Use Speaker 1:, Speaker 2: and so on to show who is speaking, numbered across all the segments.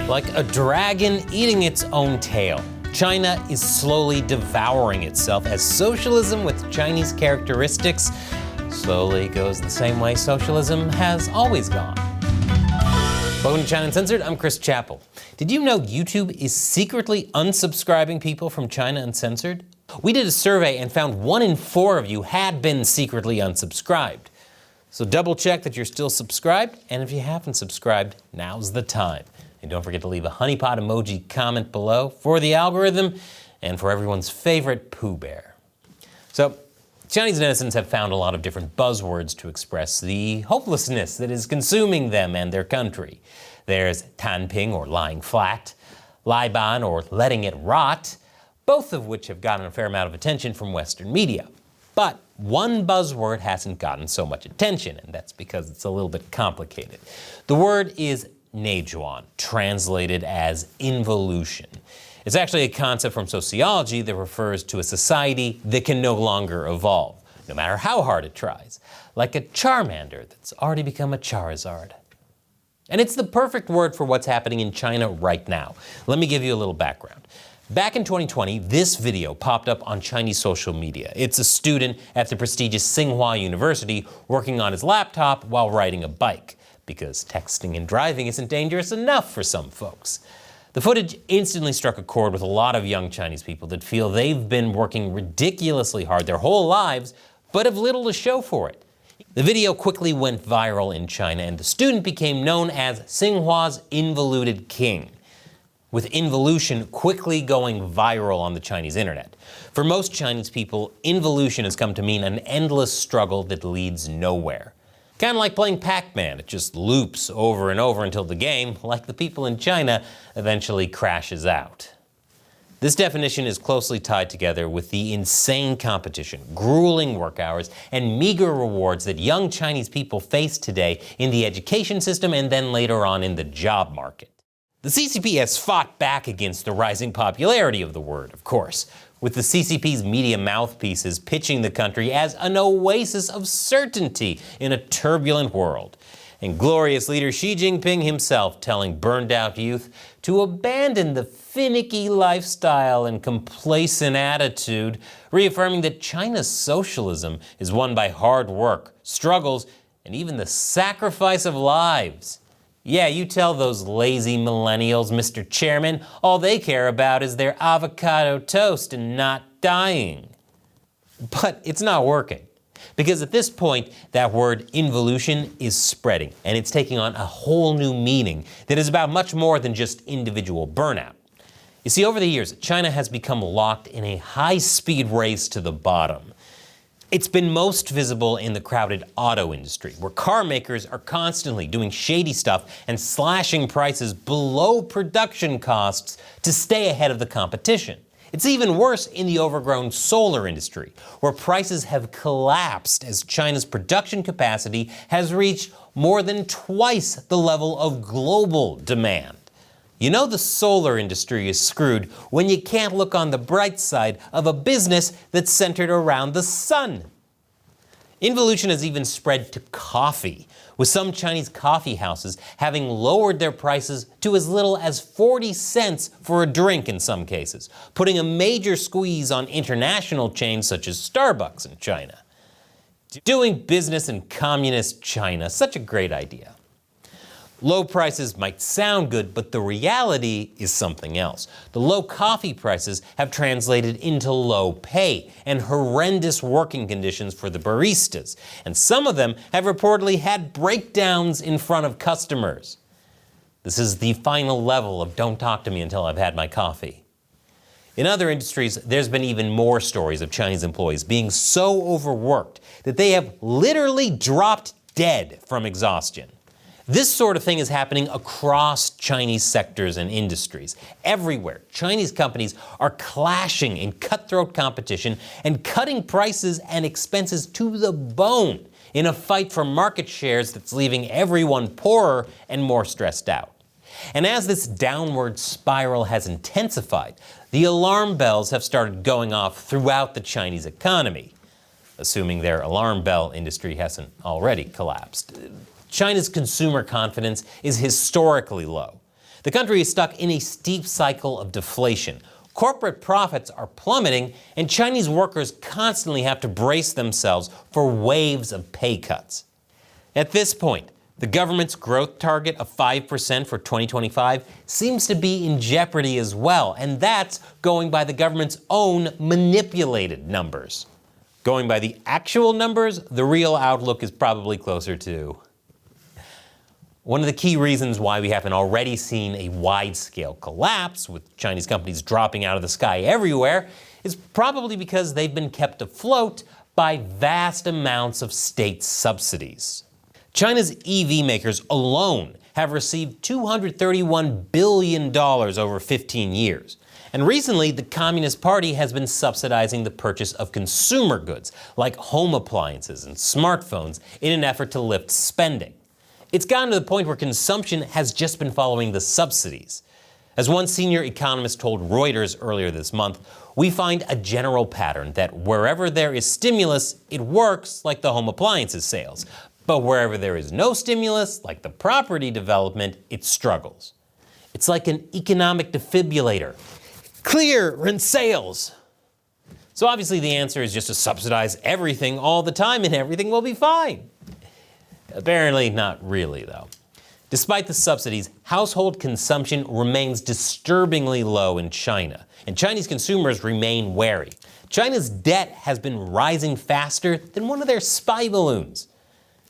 Speaker 1: Like a dragon eating its own tail, China is slowly devouring itself as socialism with Chinese characteristics slowly goes the same way socialism has always gone. Welcome to China Uncensored, I'm Chris Chappell. Did you know YouTube is secretly unsubscribing people from China Uncensored? We did a survey and found 1 in 4 of you had been secretly unsubscribed. So double check that you're still subscribed, and if you haven't subscribed, now's the time. And don't forget to leave a honeypot emoji comment below for the algorithm and for everyone's favorite Pooh Bear. So, Chinese netizens have found a lot of different buzzwords to express the hopelessness that is consuming them and their country. There's tanping, or lying flat, laiban, or letting it rot, both of which have gotten a fair amount of attention from Western media. But one buzzword hasn't gotten so much attention, and that's because it's a little bit complicated. The word is rejuvenation, translated as involution. It's actually a concept from sociology that refers to a society that can no longer evolve, no matter how hard it tries, like a Charmander that's already become a Charizard. And it's the perfect word for what's happening in China right now. Let me give you a little background. Back in 2020, this video popped up on Chinese social media. It's a student at the prestigious Tsinghua University working on his laptop while riding a bike, because texting and driving isn't dangerous enough for some folks. The footage instantly struck a chord with a lot of young Chinese people that feel they've been working ridiculously hard their whole lives, but have little to show for it. The video quickly went viral in China, and the student became known as Tsinghua's involuted king, with involution quickly going viral on the Chinese internet. For most Chinese people, involution has come to mean an endless struggle that leads nowhere. Kind of like playing Pac-Man, it just loops over and over until the game, like the people in China, eventually crashes out. This definition is closely tied together with the insane competition, grueling work hours, and meager rewards that young Chinese people face today in the education system and then later on in the job market. The CCP has fought back against the rising popularity of the word, of course, with the CCP's media mouthpieces pitching the country as an oasis of certainty in a turbulent world, and glorious leader Xi Jinping himself telling burned-out youth to abandon the finicky lifestyle and complacent attitude, reaffirming that China's socialism is won by hard work, struggles, and even the sacrifice of lives. Yeah, you tell those lazy millennials, Mr. Chairman, all they care about is their avocado toast and not dying. But it's not working. Because at this point, that word involution is spreading, and it's taking on a whole new meaning that is about much more than just individual burnout. You see, over the years, China has become locked in a high-speed race to the bottom. It's been most visible in the crowded auto industry, where car makers are constantly doing shady stuff and slashing prices below production costs to stay ahead of the competition. It's even worse in the overgrown solar industry, where prices have collapsed as China's production capacity has reached more than twice the level of global demand. You know the solar industry is screwed when you can't look on the bright side of a business that's centered around the sun. Involution has even spread to coffee, with some Chinese coffee houses having lowered their prices to as little as 40 cents for a drink in some cases, putting a major squeeze on international chains such as Starbucks in China. Doing business in communist China, such a great idea. Low prices might sound good, but the reality is something else. The low coffee prices have translated into low pay and horrendous working conditions for the baristas, and some of them have reportedly had breakdowns in front of customers. This is the final level of don't talk to me until I've had my coffee. In other industries, there's been even more stories of Chinese employees being so overworked that they have literally dropped dead from exhaustion. This sort of thing is happening across Chinese sectors and industries. Everywhere, Chinese companies are clashing in cutthroat competition and cutting prices and expenses to the bone in a fight for market shares that's leaving everyone poorer and more stressed out. And as this downward spiral has intensified, the alarm bells have started going off throughout the Chinese economy, assuming their alarm bell industry hasn't already collapsed. China's consumer confidence is historically low. The country is stuck in a steep cycle of deflation. Corporate profits are plummeting, and Chinese workers constantly have to brace themselves for waves of pay cuts. At this point, the government's growth target of 5% for 2025 seems to be in jeopardy as well, and that's going by the government's own manipulated numbers. Going by the actual numbers, the real outlook is probably closer to. One of the key reasons why we haven't already seen a wide-scale collapse, with Chinese companies dropping out of the sky everywhere, is probably because they've been kept afloat by vast amounts of state subsidies. China's EV makers alone have received $231 billion over 15 years. And recently, the Communist Party has been subsidizing the purchase of consumer goods, like home appliances and smartphones, in an effort to lift spending. It's gotten to the point where consumption has just been following the subsidies. As one senior economist told Reuters earlier this month, we find a general pattern that wherever there is stimulus, it works, like the home appliances sales. But wherever there is no stimulus, like the property development, it struggles. It's like an economic defibrillator. Clear in sales. So obviously the answer is just to subsidize everything all the time and everything will be fine. Apparently not really, though. Despite the subsidies, household consumption remains disturbingly low in China, and Chinese consumers remain wary. China's debt has been rising faster than one of their spy balloons.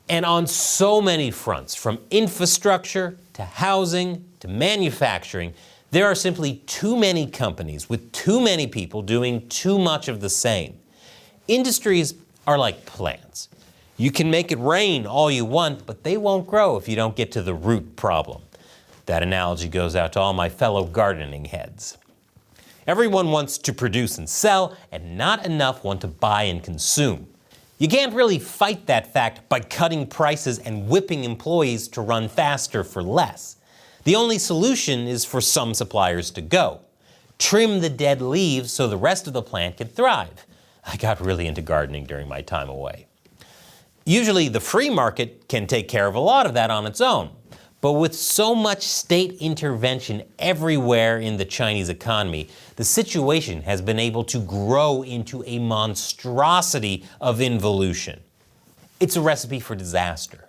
Speaker 1: And on so many fronts, from infrastructure to housing to manufacturing, there are simply too many companies with too many people doing too much of the same. Industries are like plants. You can make it rain all you want, but they won't grow if you don't get to the root problem. That analogy goes out to all my fellow gardening heads. Everyone wants to produce and sell, and not enough want to buy and consume. You can't really fight that fact by cutting prices and whipping employees to run faster for less. The only solution is for some suppliers to go. Trim the dead leaves so the rest of the plant can thrive. I got really into gardening during my time away. Usually the free market can take care of a lot of that on its own. But with so much state intervention everywhere in the Chinese economy, the situation has been able to grow into a monstrosity of involution. It's a recipe for disaster.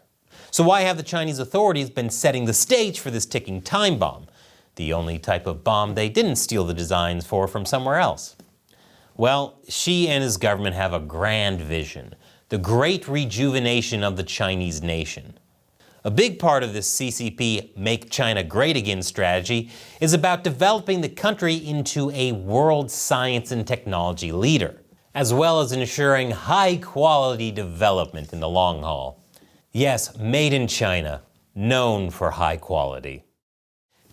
Speaker 1: So why have the Chinese authorities been setting the stage for this ticking time bomb? The only type of bomb they didn't steal the designs for from somewhere else. Well, Xi and his government have a grand vision. The great rejuvenation of the Chinese nation. A big part of this CCP Make China Great Again strategy is about developing the country into a world science and technology leader, as well as ensuring high-quality development in the long haul. Yes, made in China, known for high quality.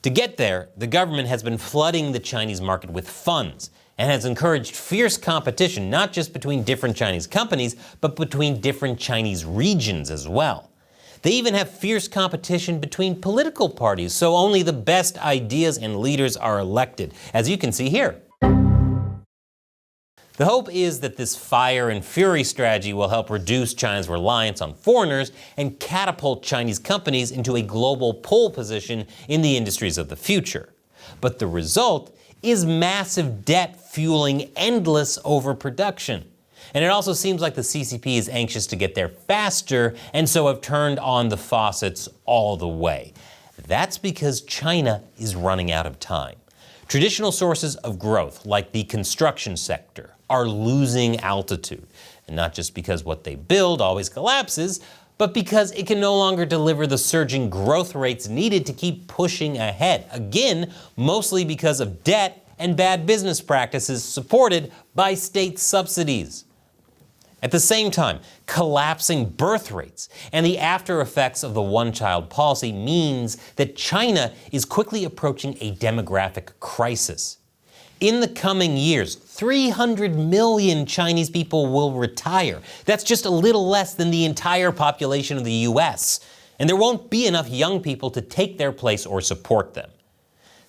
Speaker 1: To get there, the government has been flooding the Chinese market with funds and has encouraged fierce competition not just between different Chinese companies, but between different Chinese regions as well. They even have fierce competition between political parties, so only the best ideas and leaders are elected, as you can see here. The hope is that this fire and fury strategy will help reduce China's reliance on foreigners and catapult Chinese companies into a global pole position in the industries of the future. But the result is massive debt fueling endless overproduction. And it also seems like the CCP is anxious to get there faster and so have turned on the faucets all the way. That's because China is running out of time. Traditional sources of growth, like the construction sector, are losing altitude. And not just because what they build always collapses, but because it can no longer deliver the surging growth rates needed to keep pushing ahead. Again, mostly because of debt and bad business practices supported by state subsidies. At the same time, collapsing birth rates and the after effects of the one-child policy means that China is quickly approaching a demographic crisis. In the coming years, 300 million Chinese people will retire. That's just a little less than the entire population of the US. And there won't be enough young people to take their place or support them.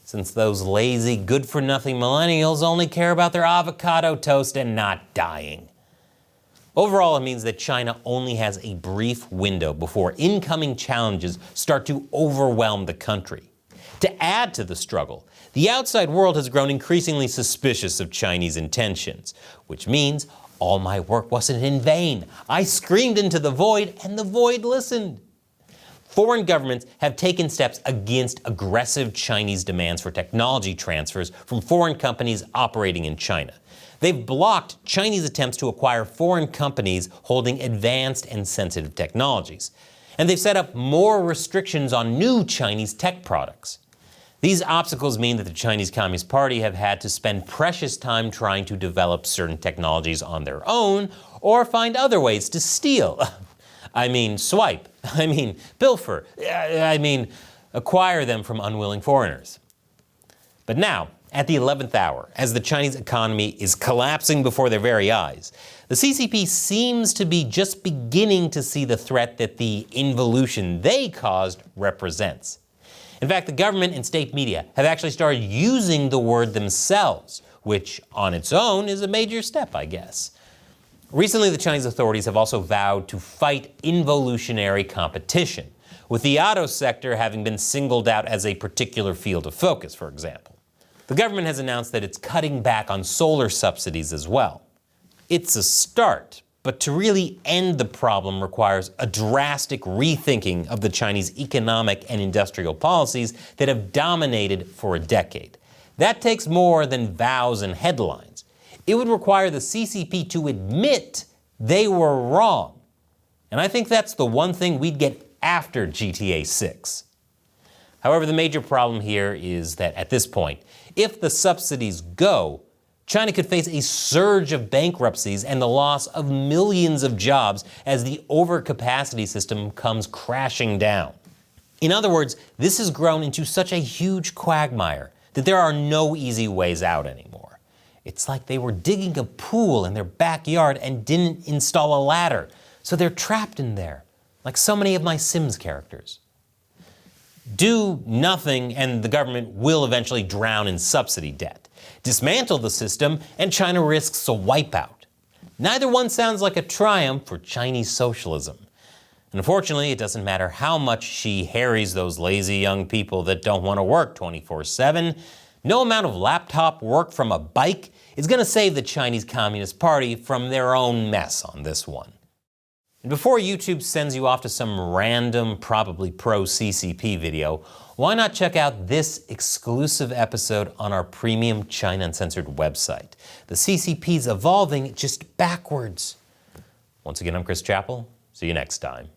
Speaker 1: Since those lazy, good-for-nothing millennials only care about their avocado toast and not dying. Overall, it means that China only has a brief window before incoming challenges start to overwhelm the country. To add to the struggle, the outside world has grown increasingly suspicious of Chinese intentions, which means all my work wasn't in vain. I screamed into the void, and the void listened. Foreign governments have taken steps against aggressive Chinese demands for technology transfers from foreign companies operating in China. They've blocked Chinese attempts to acquire foreign companies holding advanced and sensitive technologies. And they've set up more restrictions on new Chinese tech products. These obstacles mean that the Chinese Communist Party have had to spend precious time trying to develop certain technologies on their own or find other ways to steal. I mean swipe, I mean pilfer, I mean acquire them from unwilling foreigners. But now, at the 11th hour, as the Chinese economy is collapsing before their very eyes, the CCP seems to be just beginning to see the threat that the involution they caused represents. In fact, the government and state media have actually started using the word themselves, which on its own is a major step, I guess. Recently, the Chinese authorities have also vowed to fight involutionary competition, with the auto sector having been singled out as a particular field of focus, for example. The government has announced that it's cutting back on solar subsidies as well. It's a start, but to really end the problem requires a drastic rethinking of the Chinese economic and industrial policies that have dominated for a decade. That takes more than vows and headlines. It would require the CCP to admit they were wrong. And I think that's the one thing we'd get after GTA 6. However, the major problem here is that at this point, if the subsidies go, China could face a surge of bankruptcies and the loss of millions of jobs as the overcapacity system comes crashing down. In other words, this has grown into such a huge quagmire that there are no easy ways out anymore. It's like they were digging a pool in their backyard and didn't install a ladder, so they're trapped in there, like so many of my Sims characters. Do nothing and the government will eventually drown in subsidy debt. Dismantle the system and China risks a wipeout. Neither one sounds like a triumph for Chinese socialism. And unfortunately, it doesn't matter how much she harries those lazy young people that don't want to work 24/7. No amount of laptop work from a bike is going to save the Chinese Communist Party from their own mess on this one. And before YouTube sends you off to some random, probably pro-CCP video, why not check out this exclusive episode on our premium China Uncensored website? The CCP's evolving just backwards. Once again, I'm Chris Chappell. See you next time.